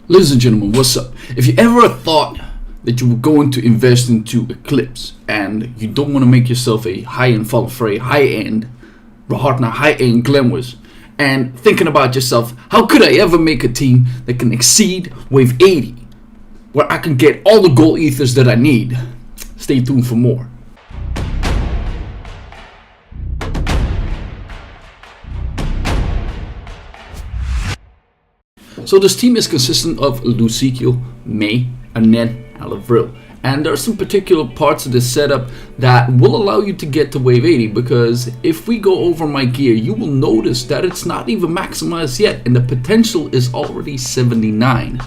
Ladies and gentlemen, what's up? If you ever thought that you were going to invest into Eclipse and you don't want to make yourself a high-end Fall Fray, high-end Rahartna, high-end Glenwis, and thinking about yourself, how could I ever make a team that can exceed Wave 80, where I can get all the gold ethers that I need? Stay tuned for more. So this team is consistent of Lucikiel, May, Annette, and Lavril. And there are some particular parts of this setup that will allow you to get to Wave 80, because if we go over my gear, you will notice that it's not even maximized yet and the potential is already 79.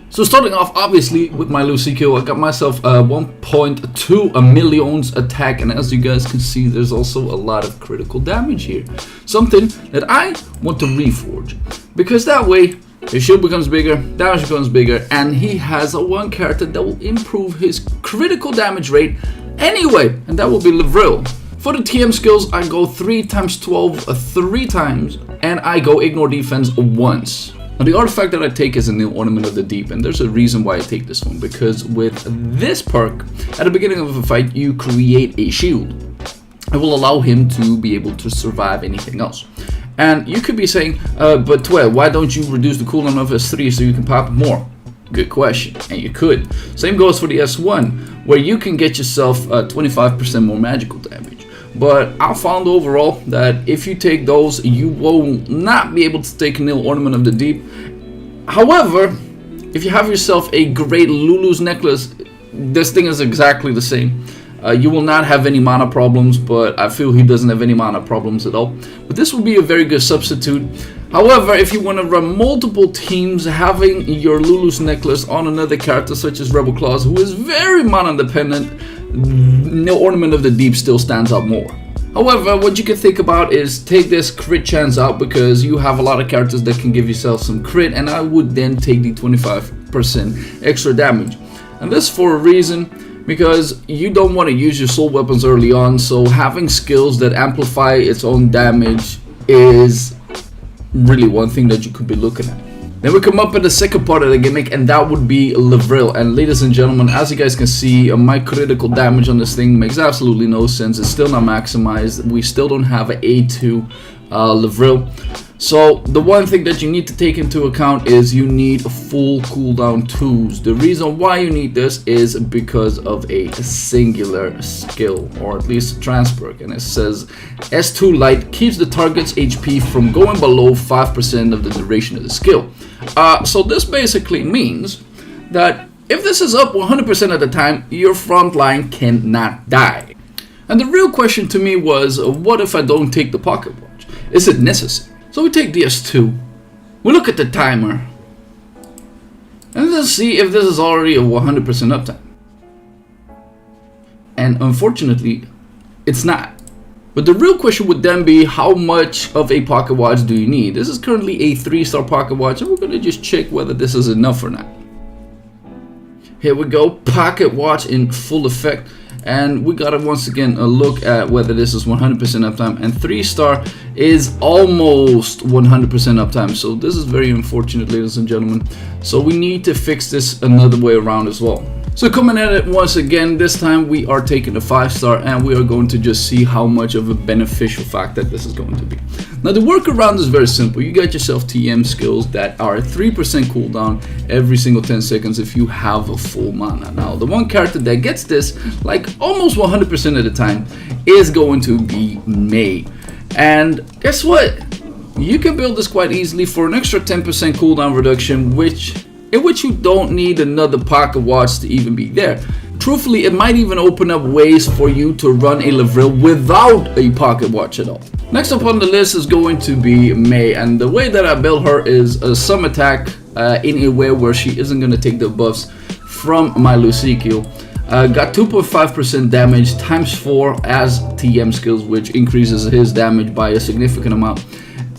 So starting off obviously with my Lucikiel, I got myself 1.2 millions attack, and as you guys can see, there's also a lot of critical damage here. Something that I want to reforge, because that way his shield becomes bigger, damage becomes bigger, and he has one character that will improve his critical damage rate anyway, and that will be Lavril. For the TM skills, I go 3 times 12 3 times, and I go ignore defense once. Now the artifact that I take is a new Ornament of the Deep, and there's a reason why I take this one, because with this perk, at the beginning of a fight, you create a shield. It will allow him to be able to survive anything else. And you could be saying, but Twelve, why don't you reduce the cooldown of S3 so you can pop more? Good question, and you could. Same goes for the S1, where you can get yourself 25% more magical damage. But I found overall that if you take those, you will not be able to take a nil Ornament of the Deep. However, if you have yourself a great Lulu's necklace, this thing is exactly the same. You will not have any mana problems, but I feel he doesn't have any mana problems at all. But this will be a very good substitute. However, if you want to run multiple teams, having your Lulu's necklace on another character such as Rebel Claws, who is very mana dependent, no Ornament of the Deep still stands out more. However, what you can think about is take this crit chance out, because you have a lot of characters that can give yourself some crit, and I would then take the 25% extra damage. And this for a reason, because you don't want to use your soul weapons early on, so having skills that amplify its own damage is really one thing that you could be looking at. Then we come up with the second part of the gimmick, and that would be Lavril. And ladies and gentlemen, as you guys can see, my critical damage on this thing makes absolutely no sense. It's still not maximized. We still don't have an A2 Lavril. So the one thing that you need to take into account is you need full cooldown 2s. The reason why you need this is because of a singular skill, or at least transfer, and it says S2 Light keeps the target's HP from going below 5% of the duration of the skill. So this basically means that if this is up 100% of the time, your front line cannot die. And the real question to me was, what if I don't take the pocket watch? Is it necessary? So we take DS2, we look at the timer, and let's see if this is already a 100% uptime. And unfortunately, it's not. But the real question would then be, how much of a pocket watch do you need? This is currently a 3-star pocket watch, and we're going to just check whether this is enough or not. Here we go, pocket watch in full effect. And we gotta once again look at whether this is 100% uptime, and 3-star is almost 100% uptime. So this is very unfortunate, ladies and gentlemen. So we need to fix this another way around as well. So coming at it once again, this time we are taking a 5-star, and we are going to just see how much of a beneficial fact that this is going to be. Now the workaround is very simple. You get yourself TM skills that are 3% cooldown every single 10 seconds if you have a full mana. Now the one character that gets this like almost 100% of the time is going to be May. And guess what? You can build this quite easily for an extra 10% cooldown reduction, in which you don't need another pocket watch to even be there. Truthfully, it might even open up ways for you to run a Lavril without a pocket watch at all. Next up on the list is going to be May, and the way that I build her is some attack in a way where she isn't going to take the buffs from my Lucikiel. Got 2.5% damage times 4 as TM skills, which increases his damage by a significant amount.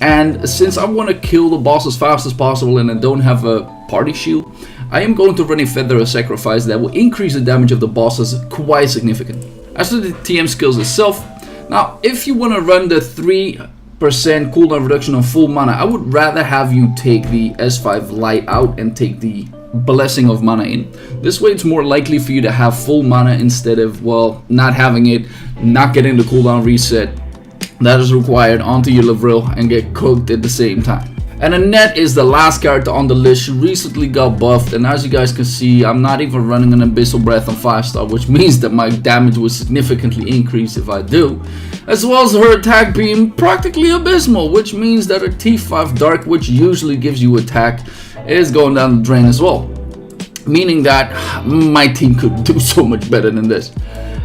And since I want to kill the boss as fast as possible and I don't have a party shield, I am going to run a Feather of Sacrifice that will increase the damage of the bosses quite significantly. As to the TM skills itself, now if you want to run the 3 cooldown reduction on full mana, I would rather have you take the S5 light out and take the blessing of mana in. This way it's more likely for you to have full mana instead of, well, not having it, not getting the cooldown reset that is required onto your Lavril and get cooked at the same time. And Annette is the last character on the list. She recently got buffed, and as you guys can see, I'm not even running an Abyssal Breath on 5-star, which means that my damage will significantly increase if I do. As well as her attack being practically abysmal, which means that her T5 Dark, which usually gives you attack, is going down the drain as well. Meaning that my team could do so much better than this.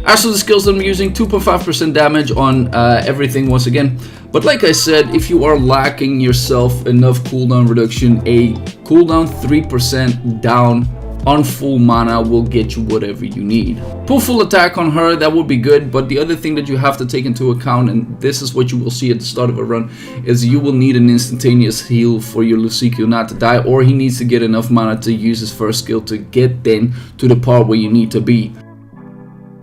As for the skills that I'm using, 2.5% damage on everything once again. But like I said, if you are lacking yourself enough cooldown reduction, a cooldown 3% down on full mana will get you whatever you need. Pull full attack on her, that would be good, but the other thing that you have to take into account, and this is what you will see at the start of a run, is you will need an instantaneous heal for your Lucikiel not to die, or he needs to get enough mana to use his first skill to get then to the part where you need to be.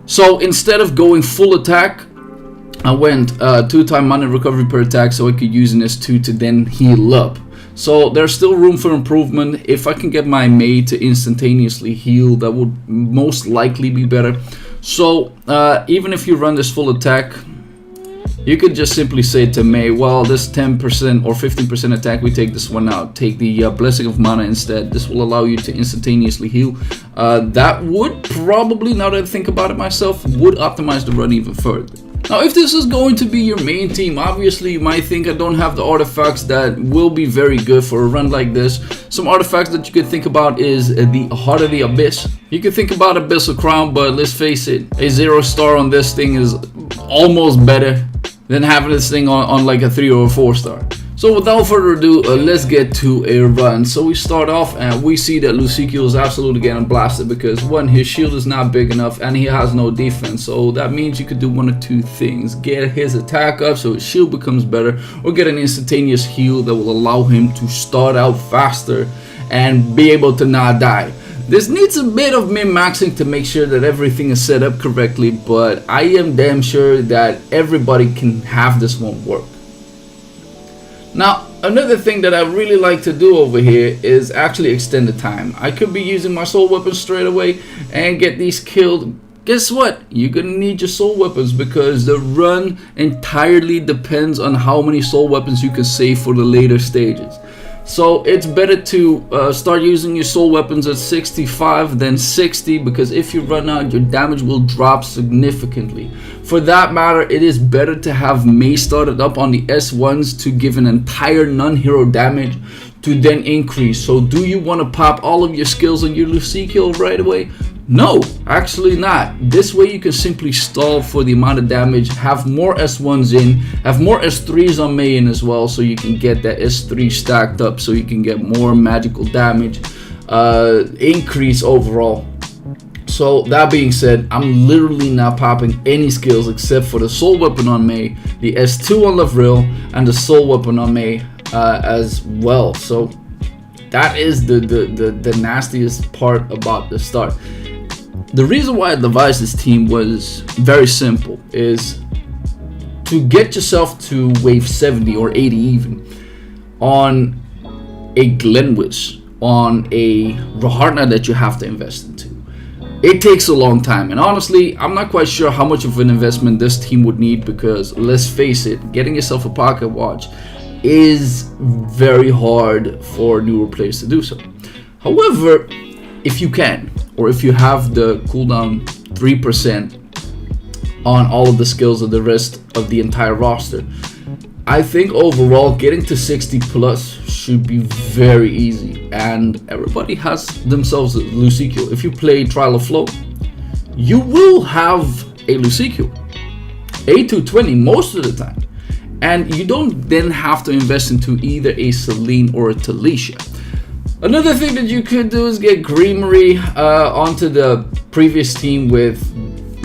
So instead of going full attack, I went 2x mana recovery per attack so I could use an S2 to then heal up. So there's still room for improvement. If I can get my Mei to instantaneously heal, that would most likely be better. So even if you run this full attack, you could just simply say to Mei, well, this 10% or 15% attack, we take this one out. Take the Blessing of Mana instead. This will allow you to instantaneously heal. That would probably, now that I think about it myself, would optimize the run even further. Now, if this is going to be your main team, obviously you might think I don't have the artifacts that will be very good for a run like this. Some artifacts that you could think about is the Heart of the Abyss. You could think about Abyssal Crown, but let's face it, a 0-star on this thing is almost better than having this thing on like a 3 or a 4-star. So without further ado, let's get to a run. So we start off and we see that Lucikiel is absolutely getting blasted because one, his shield is not big enough and he has no defense. So that means you could do one of two things. Get his attack up so his shield becomes better, or get an instantaneous heal that will allow him to start out faster and be able to not die. This needs a bit of min-maxing to make sure that everything is set up correctly, but I am damn sure that everybody can have this one work. Now, another thing that I really like to do over here is actually extend the time. I could be using my soul weapons straight away and get these killed. Guess what? You're gonna need your soul weapons because the run entirely depends on how many soul weapons you can save for the later stages. So it's better to start using your soul weapons at 65 than 60, because if you run out, your damage will drop significantly. For that matter, it is better to have Mei started up on the S1s to give an entire non-hero damage to then increase. So do you want to pop all of your skills on your Lucikiel right away? No, actually not. This way you can simply stall for the amount of damage, have more S1s in, have more S3s on Mei in as well, so you can get that S3 stacked up so you can get more magical damage increase overall. So that being said, I'm literally not popping any skills except for the soul weapon on Mei, the S2 on Lavril, and the soul weapon on Mei as well. So that is the nastiest part about the start. The reason why I devised this team was very simple, is to get yourself to wave 70 or 80 even on a Glenwish, on a Rahartna that you have to invest into. It takes a long time, and honestly, I'm not quite sure how much of an investment this team would need, because let's face it, getting yourself a pocket watch is very hard for newer players to do so. However, if you can, or if you have the cooldown 3% on all of the skills of the rest of the entire roster, I think overall getting to 60 plus should be very easy, and everybody has themselves a Lucikiel. If you play Trial of Flow, you will have a Lucikiel, A220 most of the time, and you don't then have to invest into either a Celine or a Talisha. Another thing that you could do is get Greenery onto the previous team with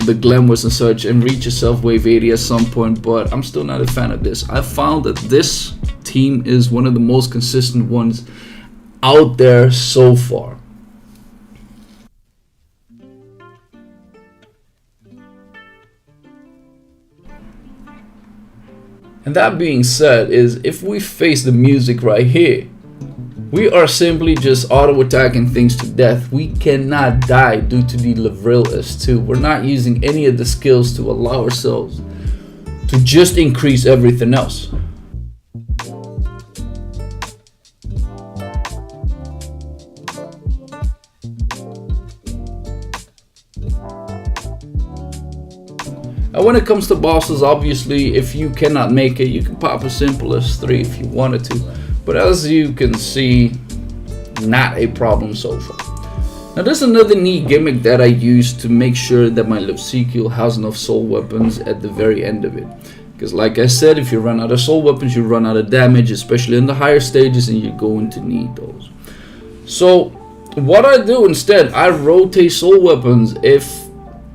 the Glenwish and such, and reach yourself wave 80 at some point, but I'm still not a fan of this. I found that this team is one of the most consistent ones out there so far. And that being said, is if we face the music right here, we are simply just auto-attacking things to death. We cannot die due to the Lavril S2. We're not using any of the skills to allow ourselves to just increase everything else. And when it comes to bosses, obviously, if you cannot make it, you can pop a simple S3 if you wanted to. But as you can see, not a problem so far. Now there's another neat gimmick that I use to make sure that my Lucikiel has enough soul weapons at the very end of it. Because like I said, if you run out of soul weapons, you run out of damage, especially in the higher stages, and you're going to need those. So what I do instead, I rotate soul weapons. If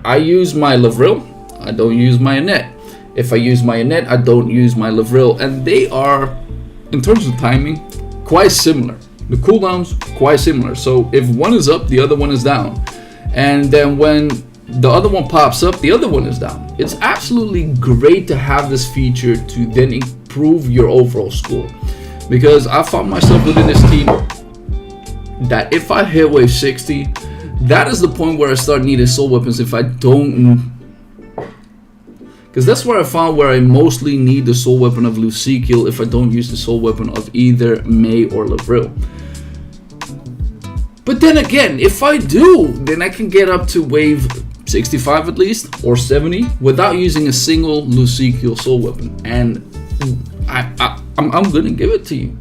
I use my Lavril, I don't use my Annette. If I use my Annette, I don't use my Lavril. And they are, in terms of timing, quite similar. The cooldowns quite similar. So if one is up, the other one is down. And then when the other one pops up, the other one is down. It's absolutely great to have this feature to then improve your overall score. Because I found myself within this team that if I hit wave 60, that is the point where I start needing soul weapons if I don't. Because that's where I found where I mostly need the soul weapon of Lucikiel if I don't use the soul weapon of either May or Lavril. But then again, if I do, then I can get up to wave 65 at least, or 70, without using a single Lucikiel soul weapon. And I'm gonna give it to you.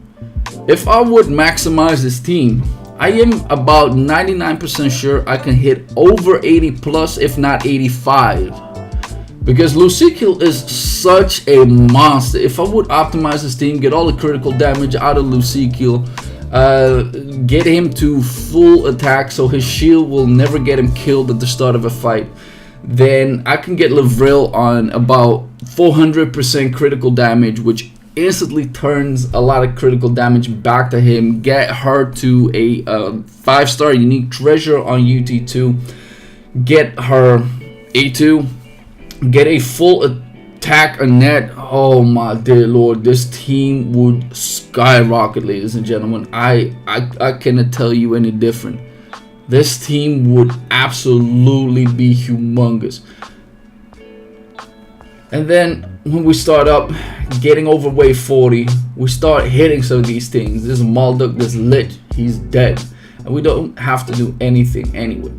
If I would maximize this team, I am about 99% sure I can hit over 80 plus, if not 85. Because Lucikiel is such a monster. If I would optimize this team, get all the critical damage out of Lucikiel, get him to full attack so his shield will never get him killed at the start of a fight, then I can get Lavril on about 400% critical damage, which instantly turns a lot of critical damage back to him. Get her to a 5-star unique treasure on UT2. Get her A2. Get a full attack Annette. Oh my dear lord, this team would skyrocket, ladies and gentlemen. I cannot tell you any different. This team would absolutely be humongous. And then when we start up getting over wave 40, we start hitting some of these things. This Malduk, this Lich, he's dead, and we don't have to do anything anyway.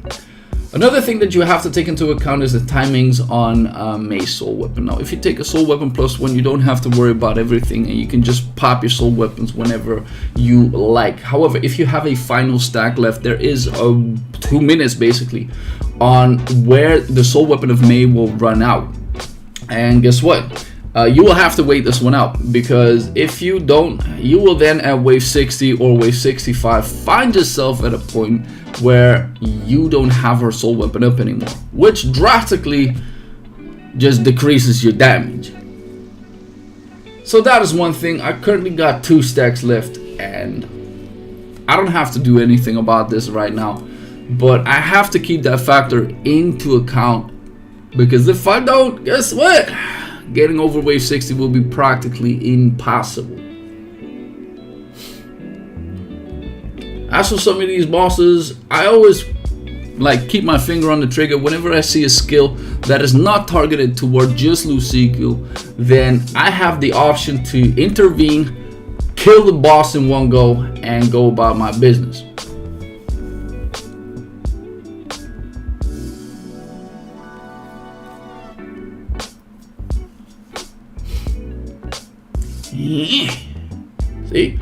Another thing that you have to take into account is the timings on May's soul weapon. Now, if you take a soul weapon +1, you don't have to worry about everything, and you can just pop your soul weapons whenever you like. However, if you have a final stack left, there is 2 minutes basically on where the soul weapon of May will run out. And guess what? You will have to wait this one out, because if you don't, you will then at wave 60 or wave 65 find yourself at a point where you don't have her soul weapon up anymore, which drastically just decreases your damage. So that is one thing. I currently got 2 stacks left, and I don't have to do anything about this right now, but I have to keep that factor into account, because if I don't, guess what? Getting over wave 60 will be practically impossible. As for some of these bosses, I always like keep my finger on the trigger whenever I see a skill that is not targeted toward just Lucikiel. Then I have the option to intervene, kill the boss in one go, and go about my business. See,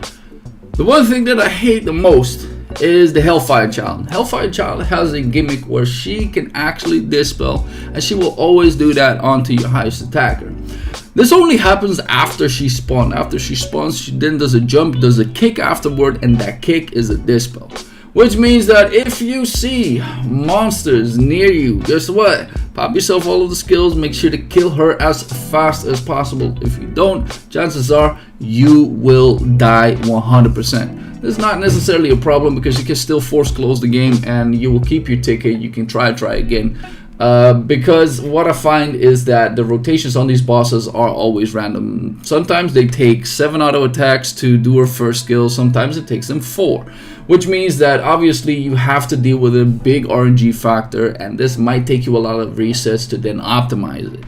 the one thing that I hate the most is the Hellfire Child. Hellfire Child has a gimmick where she can actually dispel, and she will always do that onto your highest attacker. This only happens after she spawns. After she spawns, she then does a jump, does a kick afterward, and that kick is a dispel. Which means that if you see monsters near you, guess what? Pop yourself all of the skills, make sure to kill her as fast as possible. If you don't, chances are you will die 100%. This is not necessarily a problem, because you can still force close the game and you will keep your ticket. You can try again. because what I find is that the rotations on these bosses are always random. Sometimes they take 7 auto attacks to do her first skill, sometimes it takes them 4, which means that obviously you have to deal with a big RNG factor, and this might take you a lot of resets to then optimize it.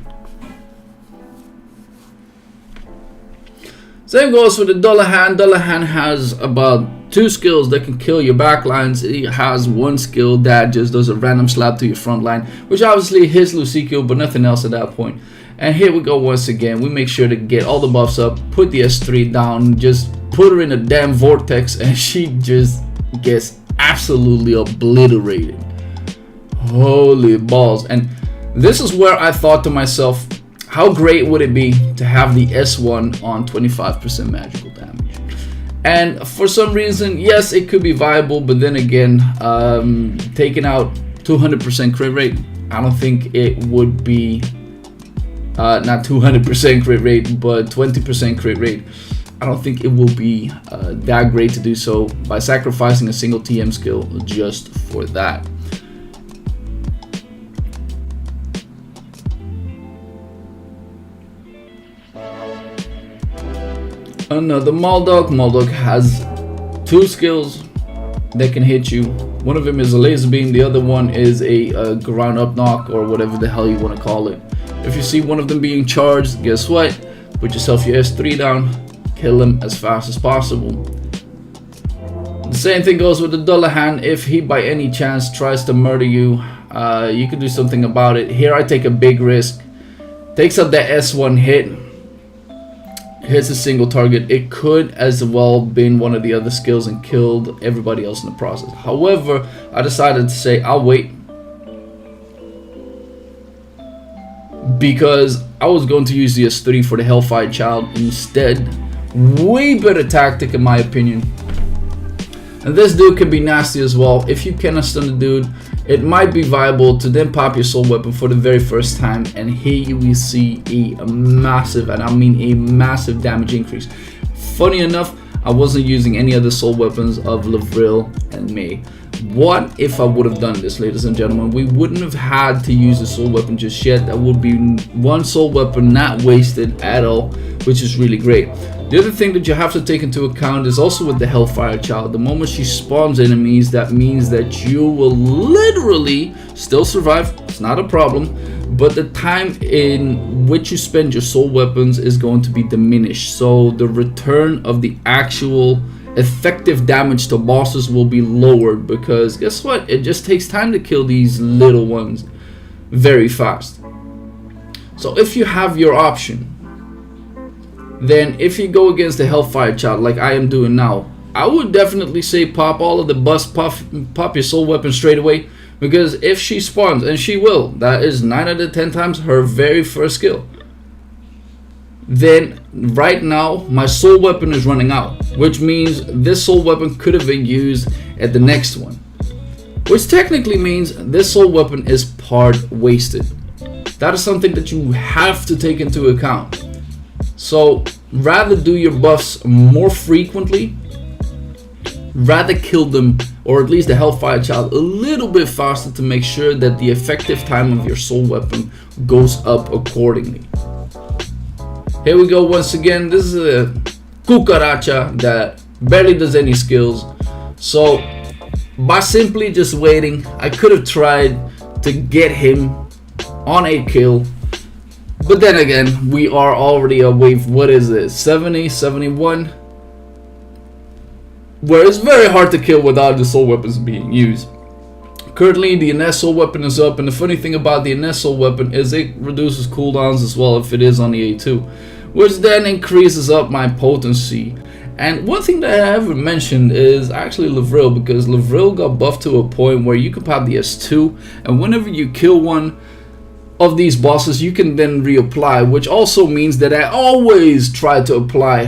Same goes for the Dullahan. Dullahan has about 2 skills that can kill your backlines. He has 1 skill that just does a random slap to your front line, which obviously hits Lucikiel, but nothing else at that point. And here we go once again. We make sure to get all the buffs up, put the S3 down, just put her in a damn vortex, and she just gets absolutely obliterated. Holy balls. And this is where I thought to myself, how great would it be to have the S1 on 25% magical damage? And for some reason, yes, it could be viable, but then again, taking out 200% crit rate, I don't think it would be, not 200% crit rate, but 20% crit rate. I don't think it will be that great to do so by sacrificing a single TM skill just for that. Another Moldog. Moldog has 2 skills that can hit you. One of them is a laser beam, the other one is a ground up knock, or whatever the hell you want to call it. If you see one of them being charged, guess what? Put yourself your S3 down, kill him as fast as possible. The same thing goes with the Dullahan. If he by any chance tries to murder you, you can do something about it. Here I take a big risk. Takes up that S1 hit. Hits a single target. It could as well been one of the other skills and killed everybody else in the process. However, I decided to say I'll wait, because I was going to use the S3 for the Hellfire Child instead. Way better tactic in my opinion. And this dude can be nasty as well. If you cannot stun the dude, it might be viable to then pop your soul weapon for the very first time, and here you will see a massive, and I mean a massive damage increase. Funny enough, I wasn't using any other soul weapons of Lavril and May. What if I would have done this, ladies and gentlemen? We wouldn't have had to use a soul weapon just yet. That would be 1 soul weapon not wasted at all, which is really great. The other thing that you have to take into account is also with the Hellfire Child. The moment she spawns enemies, that means that you will literally still survive. It's not a problem, but the time in which you spend your soul weapons is going to be diminished. So the return of the actual effective damage to bosses will be lowered, because guess what? It just takes time to kill these little ones very fast. So if you have your option, then if you go against the Hellfire Child like I am doing now, I would definitely say pop all of the busts, pop your soul weapon straight away, because if she spawns, and she will, that is 9 out of 10 times her very first skill, then right now my soul weapon is running out, which means this soul weapon could have been used at the next one, which technically means this soul weapon is part wasted. That is something that you have to take into account. So rather do your buffs more frequently, rather kill them, or at least the Hellfire Child, a little bit faster to make sure that the effective time of your soul weapon goes up accordingly. Here we go once again. This is a cucaracha that barely does any skills. So by simply just waiting, I could have tried to get him on a kill. But then again, we are already a wave, what is it, 70, 71? Where it's very hard to kill without the soul weapons being used. Currently, the Annette soul weapon is up, and the funny thing about the Annette soul weapon is it reduces cooldowns as well if it is on the A2, which then increases up my potency. And one thing that I haven't mentioned is actually Lavril, because Lavril got buffed to a point where you can pop the S2, and whenever you kill one of these bosses, you can then reapply, which also means that I always try to apply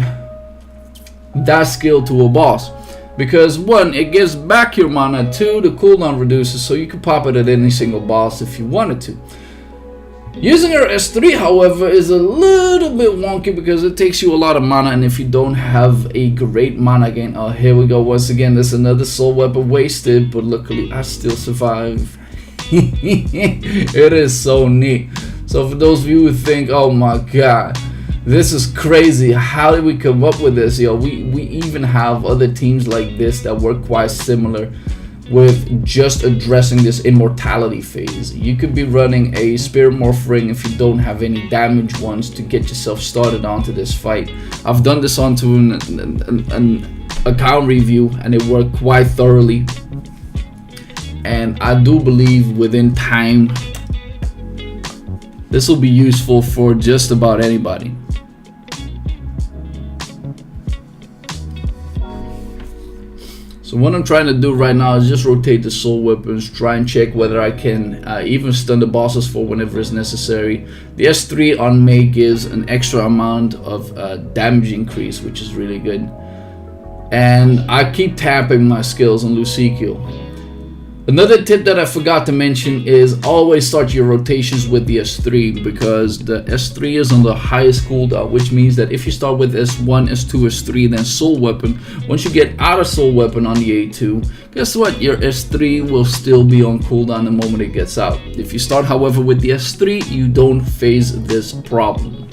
that skill to a boss, because 1, it gives back your mana, 2, the cooldown reduces, so you can pop it at any single boss if you wanted to. Using her S3, however, is a little bit wonky because it takes you a lot of mana, and if you don't have a great mana gain, oh, here we go once again, there's another soul weapon wasted, but luckily I still survive. It is so neat. So for those of you who think, oh my god, this is crazy, how did we come up with this? Yo, we even have other teams like this that work quite similar with just addressing this immortality phase. You could be running a Spirit Morph ring if you don't have any damage ones to get yourself started onto this fight. I've done this onto an account review and it worked quite thoroughly, and I do believe within time this will be useful for just about anybody. So what I'm trying to do right now is just rotate the soul weapons, try and check whether I can even stun the bosses for whenever it's necessary. The S3 on May gives an extra amount of damage increase, which is really good. And I keep tapping my skills on Lucikiel. Another tip that I forgot to mention is always start your rotations with the S3, because the S3 is on the highest cooldown, which means that if you start with S1, S2, S3, then Soul Weapon, once you get out of Soul Weapon on the A2, guess what? Your S3 will still be on cooldown the moment it gets out. If you start, however, with the S3, you don't face this problem.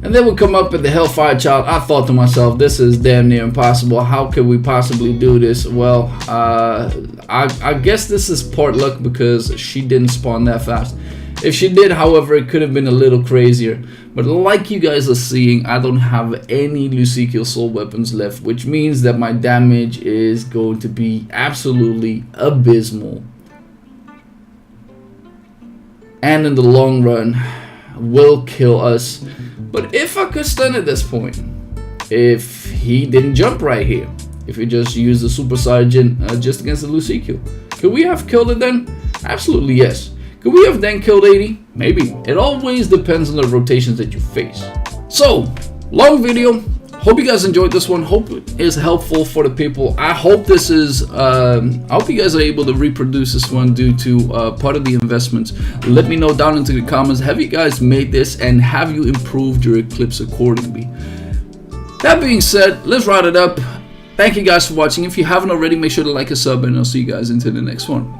And then we come up with the Hellfire Child. I thought to myself, this is damn near impossible. How could we possibly do this? Well, I guess this is part luck because she didn't spawn that fast. If she did, however, it could have been a little crazier. But like you guys are seeing, I don't have any Lucikiel soul weapons left, which means that my damage is going to be absolutely abysmal. And in the long run, will kill us. But if I could stun at this point, if he didn't jump right here, if he just used the Super Sergeant just against the Lucikiel, could we have killed it then? Absolutely yes. Could we have then killed 80? Maybe. It always depends on the rotations that you face. So, long video. Hope you guys enjoyed this one. Hope it is helpful for the people. I hope this is, I hope you guys are able to reproduce this one due to part of the investments. Let me know down into the comments. Have you guys made this and have you improved your Eclipse accordingly? That being said, let's wrap it up. Thank you guys for watching. If you haven't already, make sure to like and sub, and I'll see you guys into the next one.